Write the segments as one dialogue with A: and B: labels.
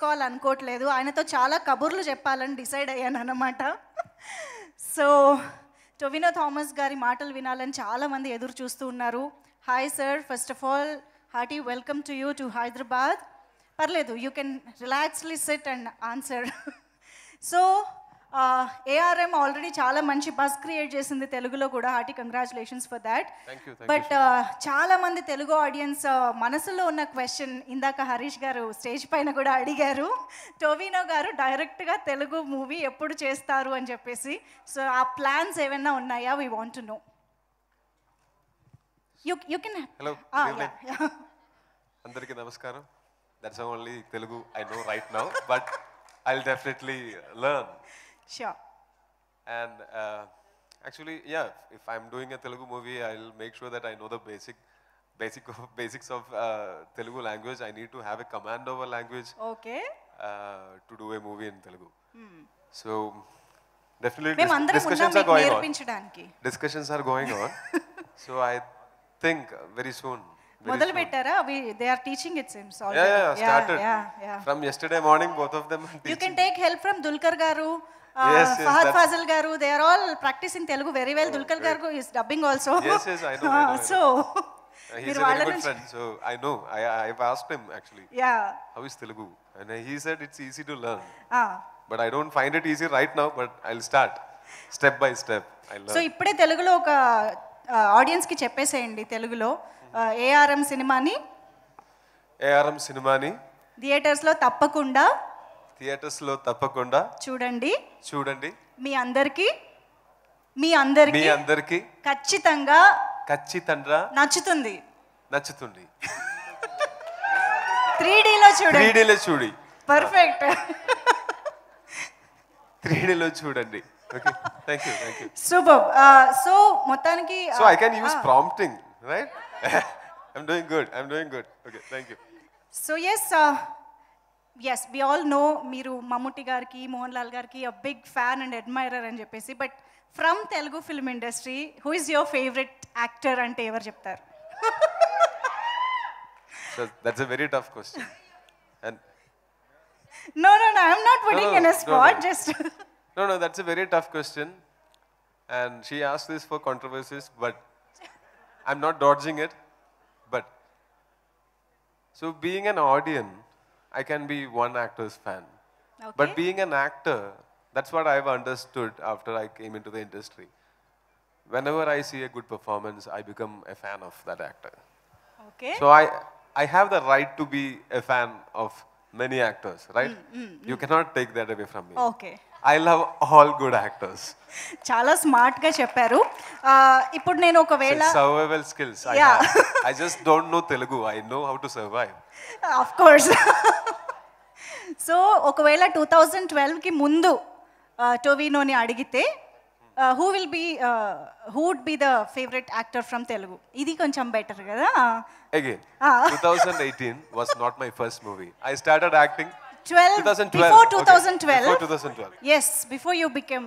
A: చేసుకోవాలనుకోవట్లేదు. ఆయనతో చాలా కబుర్లు చెప్పాలని డిసైడ్ అయ్యాను అన్నమాట. సో టొవినో థామస్ గారి మాటలు వినాలని చాలామంది ఎదురు చూస్తూ ఉన్నారు. Hi sir, first of all hearty welcome to you to Hyderabad. పర్లేదు, you can relaxly sit and answer. So ARM already చాలా మంచి బస్ క్రియేట్ చేసింది తెలుగులో కూడా. Hearty congratulations for that. But చాలా మంది తెలుగు ఆడియన్స్ మనసులో ఉన్న క్వశ్చన్ ఇందాక హరీష్ గారు స్టేజ్ పైన కూడా అడిగారు, టొవినో గారు డైరెక్ట్గా తెలుగు మూవీ ఎప్పుడు చేస్తారు అని చెప్పేసి. సో ఆ ప్లాన్స్ ఏమైనా ఉన్నాయా? We want to know. You can.
B: Hello, అందరికీ నమస్కారం. That's only Telugu I know right now, but I'll definitely learn.
A: Sure.
B: And actually, yeah, if I'm doing a Telugu movie, I'll make sure that I know the basics of Telugu language. I need to have a command over language.
A: Okay.
B: To do a movie in Telugu. So definitely discussions are going on. So I think very soon.
A: మొదలు పెట్టారా? they are teaching it seems already.
B: Yeah, started. From yesterday morning both of them are teaching.
A: You can take help from Dulquer garu, Fahad Fazil garu. They are all practicing Telugu very well. Dulquer garu is dubbing also.
B: Yes, I know.
A: So
B: he's a very good friend, so I know. I've asked him actually.
A: Yeah.
B: How is Telugu? And he said it's easy to learn. But I don't find it easy right now, but I'll start step by step. I'll learn.
A: So ఇప్పుడే తెలుగులో ఒక audience కి చెప్పేసేయండి తెలుగులో. ARM సినిమాని theatres లో తప్పకుండా చూడండి. మీ అందరికి ఖచ్చితంగా నచ్చుతుంది. 3D లో చూడి. పర్ఫెక్ట్.
B: 3D లో చూడండి. Okay, thank you.
A: Super. So మొత్తానికి
B: so I can use prompting, right? I'm doing good. Okay, thank you.
A: So yes, we all know మీరు మమ్ముట్టి గారికి, మోహన్ లాల్ గారికి a big fan and admirer అని చెప్పేసి. But from Telugu film industry, who is your favorite actor అంటే ఎవరు చెప్తారు?
B: So that's a very tough question. And
A: no, I'm not putting in a spot. Just
B: no, that's a very tough question. And she asked this for controversies, but I'm not dodging it. But so being an audience, I can be one actor's fan.
A: Okay.
B: But being an actor, that's what I've understood after I came into the industry. Whenever I see a good performance, I become a fan of that actor.
A: Okay.
B: So I have the right to be a fan of many actors, right? You cannot take that away from me.
A: Okay.
B: I love all good actors.
A: చాలా smart గా చెప్పారు. ఇప్పుడు నేను ఒకవేళ
B: survival skills I have. I just don't know Telugu. I know how to survive.
A: Of course. So ఒకవేళ 2012 కి ముందు టొవినోని అడిగితే who would be the favorite actor from Telugu? ఇది కొంచెం బెటర్ కదా.
B: Again, 2018 was not my first movie. I started acting 2012.
A: Before 2012.
B: Before 2012.
A: Yes, before you became.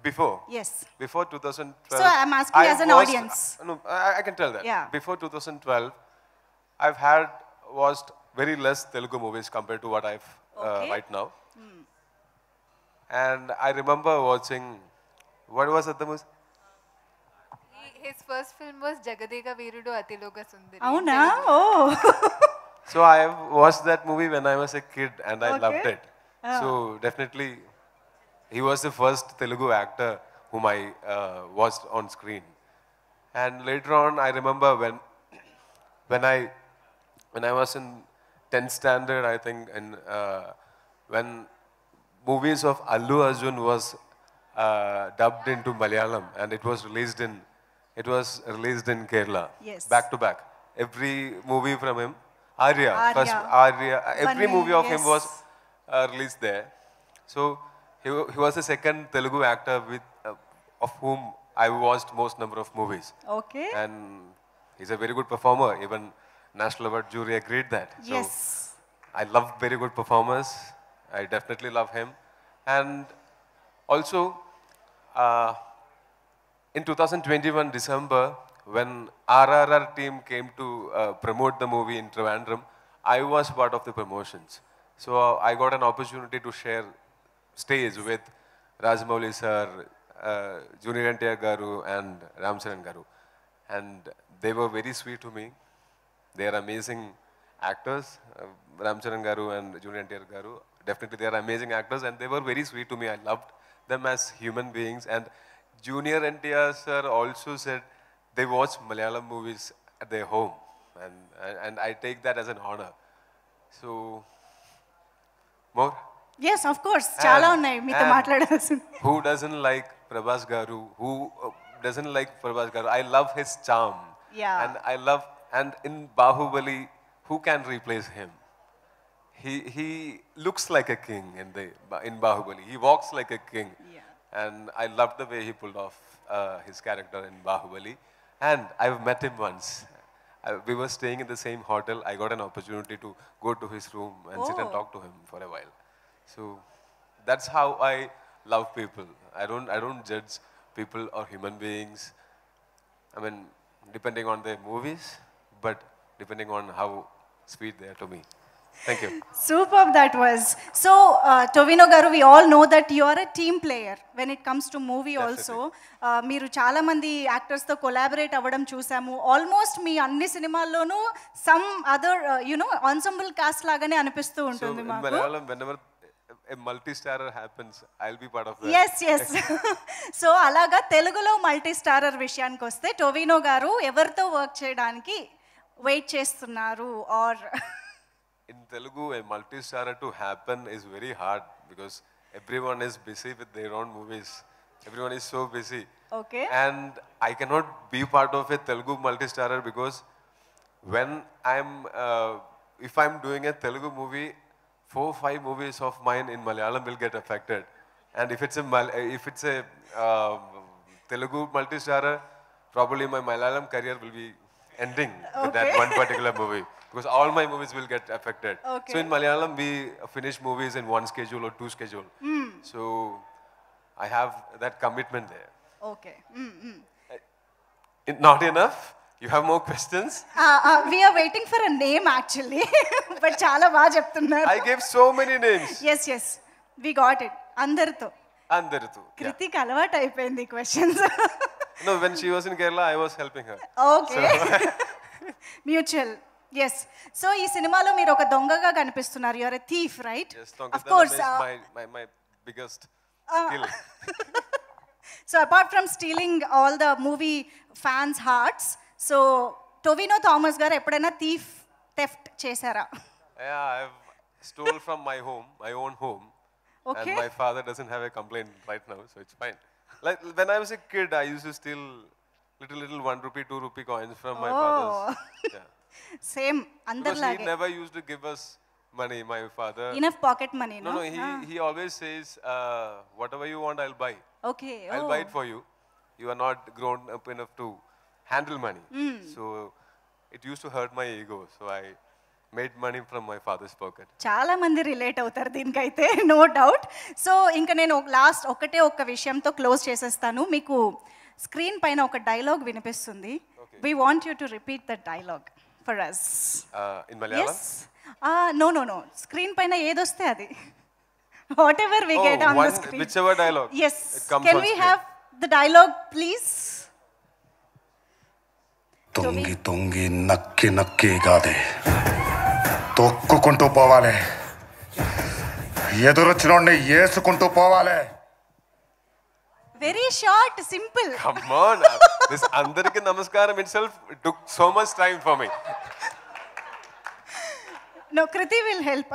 B: Before.
A: Yes.
B: Before 2012.
A: So I'm asking as an audience.
B: No, I can tell that.
A: Yeah.
B: Before 2012, I've watched very less Telugu movies compared to what I've right now. And I remember watching, what was it the most?
C: His first film was Jagadega Veerudu Atiloga Sundari.
A: Avuna? Oh.
B: So I watched that movie when I was a kid and I loved it. So definitely he was the first Telugu actor whom I watched on screen. And later on I remember when I was in 10th standard, I think, and when movies of Allu Arjun was dubbed into Malayalam and it was released in Kerala.
A: Yes.
B: Back to back. Every movie from him. Arya. First Arya. Every movie of him was released there. So he was the second Telugu actor of whom I watched most number of movies.
A: Okay.
B: And he's a very good performer. Even National Award jury agreed that. So
A: Yes.
B: I love very good performers. I definitely love him. And also, in 2021 December, when RRR team came to promote the movie in Trivandrum, I was part of the promotions. So I got an opportunity to share stage with Rajamouli sir, Junior NTR garu and Ram Charan garu. And they were very sweet to me. They are amazing actors, Ram Charan garu and Junior NTR garu. Definitely they are amazing actors and they were very sweet to me. I loved them as human beings. And Junior NTR sir also said they watch Malayalam movies at their home. And I take that as an honor. So, more?
A: Yes of course చాలా
B: And-
A: ఉన్నాయి మీతో
B: and
A: మాట్లాడాల్సింది.
B: Who doesn't like Prabhas Garu? Who doesn't like Prabhas Garu? I love his charm.
A: Yeah.
B: And in Bahubali, who can replace him? He looks like a king in Bahubali. He walks like a king.
A: Yeah.
B: And I love the way he pulled off his character in Bahubali. And I've met him once. We were staying in the same hotel. I got an opportunity to go to his room and sit and
A: Oh.
B: talk to him for a while. So that's how I love people. I don't judge people or human beings. I mean, depending on their movies, but depending on how sweet they are to me. Thank you.
A: Superb that was. So, Tovino garu, we all know that you are a team player when it comes to movie also. మీరు చాలా మంది యాక్టర్స్తో collaborate అవ్వడం చూసాము. Almost మీ అన్ని సినిమాల్లోనూ some other you know ensemble cast లాగానే అనిపిస్తూ
B: So
A: ఉంటుంది
B: in
A: మాకు.
B: Malayalam, whenever a multi-starrer happens, I'll be part of that.
A: Yes yes so అలాగా తెలుగులో మల్టీ స్టారర్ విషయానికి వస్తే టొవినో గారు ఎవరితో వర్క్ చేయడానికి వెయిట్ చేస్తున్నారు are
B: In Telugu, a multi-starrer to happen is very hard because everyone is busy with their own movies. Everyone is so busy.
A: Okay
B: And I cannot be part of a Telugu multi-starrer because when if I'm doing a Telugu movie, 4-5 movies of mine in Malayalam will get affected. And if it's a Telugu multi-starrer, probably my Malayalam career will be ending with that
A: Okay.
B: one particular movie because all my movies will get affected.
A: Okay.
B: So in Malayalam, we finish movies in one schedule or two schedule. So I have that commitment there.
A: Okay
B: Not enough? You have more questions?
A: We are waiting for a name actually but చాలా బాగా చెప్తున్నారు.
B: I gave so many names.
A: Yes yes we got it అందరితో.
B: Andaritu. Yeah.
A: Kritik అలవాటు అయిపోయింది questions.
B: No, when she was in Kerala, I was helping her.
A: Okay mutuals. So ఈ సినిమాలో మీరు ఒక దొంగగా కనిపిస్తున్నారు. You're a thief right?
B: Yes,
A: of course.
B: Tongadana is my biggest skill.
A: So apart from stealing all the movie fans hearts, so Tovino Thomas garu ఎప్పుడైనా theft చేశారా?
B: Yeah, I've stole from my home, my own home.
A: Okay.
B: And my father doesn't have a complaint right now, so it's fine. Like when I was a kid, I used to steal little 1 rupee, 2 rupee coins from my father's. Yeah.
A: Same
B: Because he
A: అందరిలాగే.
B: never used to give us money, my father.
A: Enough pocket money.
B: No, he always says, whatever you want, I'll buy.
A: Okay.
B: I'll buy it for you. You are not grown up enough to handle money. So it used to hurt my ego. So I made money from my father's pocket.
A: చాలా మంది relate అవుతారు దీనికైతే, no doubt. So ఇంకా నేను last ఒక్క విషయంతో close చేసేస్తాను. మీకు స్క్రీన్ పైన ఒక డైలాగ్ వినిపిస్తుంది. We want you to repeat that dialogue for us.
B: In Malayalam?
A: Yes. No screen పైన ఏదొస్తే అది, whatever we get on the screen.
B: Whichever dialogue.
A: Yes.
B: It comes
A: can
B: on
A: we
B: screen.
A: Have the dialogue please?
D: తొంగి తొంగి నక్కి నక్కి కాదే, తొక్కుకుంటూ పోవాలి, ఎదురొచ్చినోడిని ఏసుకుంటూ పోవాలి.
A: Very short, simple.
B: Come on. This Andariki Namaskaram itself took so much time for me.
A: No, Kriti will help.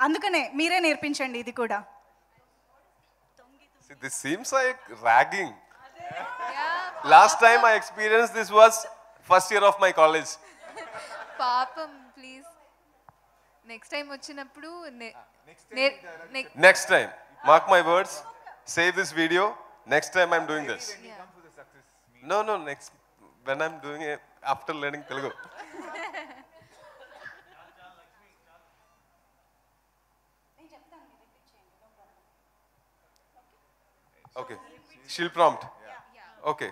A: అందుకనే మీరే నేర్పించండి ఇది కూడా.
B: See, this seems like ragging. Last time I experienced this was first year of my college.
C: పాపం please next time వచ్చినప్పుడు
B: Next time, mark my words, save this video. Next time I'm doing this. No, next, when I'm doing it after learning Telugu. Okay, she'll prompt. Okay.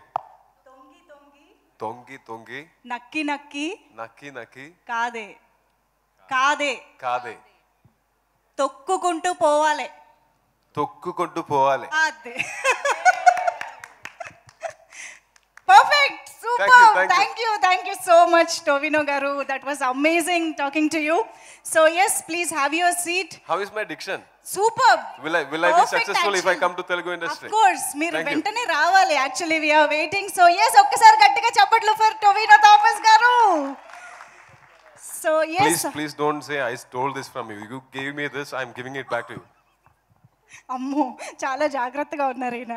B: తొంగి తొంగి
A: నక్కి నక్కి
B: నక్కి నక్కి
A: కాదే కాదే
B: కాదే
A: తొక్కుకుంటూ పోవాలి.
B: తొక్కుకుంటూ పోవాలి.
A: అదే perfect. Super. Thank you so much Tovino garu. That was amazing talking to you. So yes, please have your seat.
B: How is my diction?
A: Superb.
B: Will I be successful if I come to Telugu industry?
A: Of course. మీరు
B: Thank you.
A: వెంటనే రావాలి. Actually we are waiting. So yes, ఒక్కసారి గట్టిగా చప్పట్లు for Tovino Thomas గారు. So yes.
B: Please don't say I stole this from you. You gave me this, I'm giving it back to you.
A: అమ్మో, చాలా జాగ్రత్తగా ఉన్నారు ఈయన.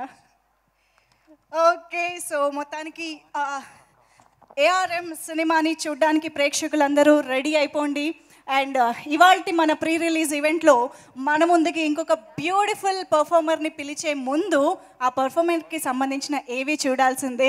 A: ఓకే, సో మొత్తానికి ఏఆర్ఎం సినిమాని చూడడానికి ప్రేక్షకులందరూ రెడీ అయిపోండి. అండ్ ఇవాల్టి మన ప్రీ రిలీజ్ ఈవెంట్లో మన ముందుకి ఇంకొక బ్యూటిఫుల్ పర్ఫార్మర్ని పిలిచే ముందు ఆ పర్ఫార్మెన్స్కి సంబంధించిన ఏవి చూడాల్సిందే.